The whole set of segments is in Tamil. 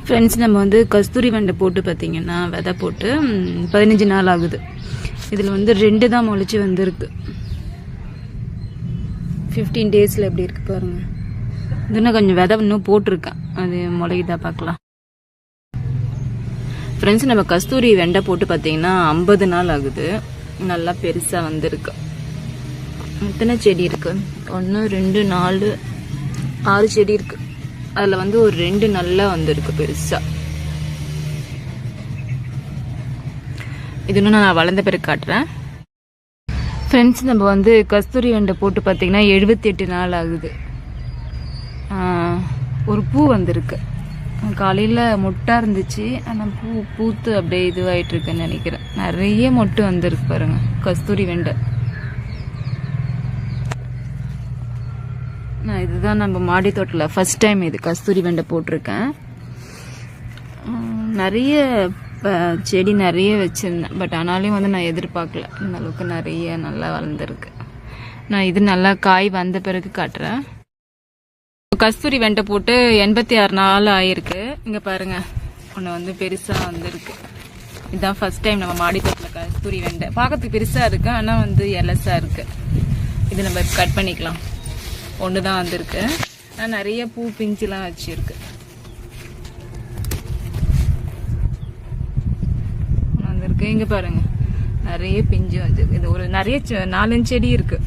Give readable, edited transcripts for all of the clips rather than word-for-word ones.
ஃப்ரெண்ட்ஸ், நம்ம வந்து கஸ்தூரி வெண்டை போட்டு பார்த்தீங்கன்னா விதை போட்டு 15 நாள் ஆகுது. இதில் வந்து 2 தான் முளைச்சி வந்திருக்கு. 15 டேஸில் எப்படி இருக்குது பாருங்கள். இன்னும் கொஞ்சம் விதை இன்னும் போட்டிருக்கேன், அது முளைக்குதா பார்க்கலாம். ஃப்ரெண்ட்ஸ், நம்ம கஸ்தூரி வெண்டை போட்டு பார்த்தீங்கன்னா 50 நாள் ஆகுது. நல்லா பெருசாக வந்திருக்கு. எத்தனை செடி இருக்கு? 1 2 4 6 செடி இருக்கு. அதில் வந்து ஒரு 2 நல்லா வந்திருக்கு பெருசா. இது இன்னும் நான் வளர்ந்த பிறகு காட்டுறேன். ஃப்ரெண்ட்ஸ், நம்ம வந்து கஸ்தூரி வெண்டை போட்டு பார்த்தீங்கன்னா 78 நாள் ஆகுது. ஒரு பூ வந்திருக்கு. காலையில் மொட்டாக இருந்துச்சு, ஆனால் பூத்து அப்படியே இதுவாகிட்டு இருக்குன்னு நினைக்கிறேன். நிறைய மொட்டு வந்திருக்கு பாருங்க கஸ்தூரி வெண்டை. இதுதான் நம்ம மாடி தோட்டத்தில் ஃபர்ஸ்ட் டைம் இது கஸ்தூரி வெண்டை போட்டிருக்கேன். நிறைய செடி நிறைய வச்சுருந்தேன், பட் ஆனாலும் வந்து நான் எதிர்பார்க்கல இந்த அளவுக்கு நிறைய நல்லா வளர்ந்துருக்கு. நான் இது நல்லா காய் வந்த பிறகு காட்டுறேன். கஸ்தூரி வெண்டை போட்டு 86 நாள் ஆயிருக்கு. இங்கே பாருங்க, ஒன்று வந்து பெருசாக வந்திருக்கு. இதுதான் ஃபர்ஸ்ட் டைம் நம்ம மாடி தோட்டத்தில் கஸ்தூரி வெண்டை. பார்க்கறதுக்கு பெருசாக இருக்கு, ஆனால் வந்து எலசாக இருக்கு. இது நம்ம கட் பண்ணிக்கலாம். ஒன்று தான் வந்திருக்கு, ஆனால் நிறைய பூ பிஞ்சுலாம் வச்சிருக்கு. வந்திருக்கு. இங்கே பாருங்க, நிறைய பிஞ்சு வந்திருக்கு. இது ஒரு நிறைய 4-5 செடி இருக்கு,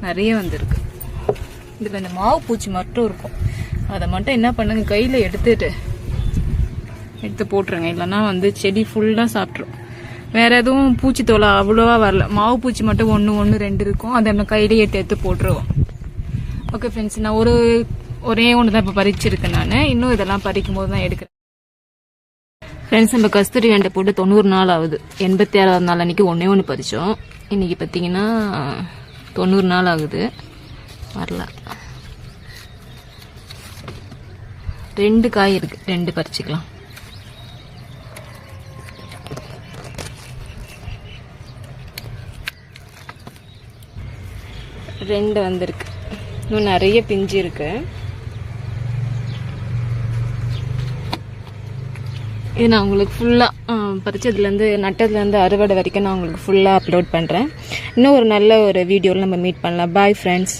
நிறைய வந்திருக்கு. இதில் இந்த மாவு பூச்சி மட்டும் இருக்கும். அதை மட்டும் என்ன பண்ணுங்க, கையில் எடுத்து போட்டுருங்க, இல்லைன்னா வந்து செடி ஃபுல்லாக சாப்பிட்ரும். வேற எதுவும் பூச்சி தோலை அவ்வளோவா வரல. மாவு பூச்சி மட்டும் 1 2 இருக்கும். அதை நம்ம கையிலே எடுத்து போட்டுருவோம். ஓகே ஃப்ரெண்ட்ஸ், நான் ஒரே ஒன்று தான் இப்போ பறிச்சிருக்கேன். நான் இன்னும் இதெல்லாம் பறிக்கும் போது தான் எடுக்கிறேன். ஃப்ரெண்ட்ஸ், நம்ம கஸ்தூரி வெண்டை போட்டு 90 நாள் ஆகுது. 86வது நாள் அன்னைக்கு ஒன்று பறித்தோம். இன்னைக்கு பார்த்தீங்கன்னா 90 நாள் ஆகுது. வரல. 2 காய் இருக்கு, 2 பறிச்சுக்கலாம். ரெண்டு வந்திருக்கு. இன்னும் நிறைய பிஞ்சு இருக்கு. இது நான் உங்களுக்கு ஃபுல்லாக பறிச்சதுலேருந்து நட்டதுலேருந்து அறுவடை வரைக்கும் நான் உங்களுக்கு ஃபுல்லாக அப்லோட் பண்ணுறேன். இன்னும் ஒரு நல்ல ஒரு வீடியோவில் நம்ம மீட் பண்ணலாம். Bye friends.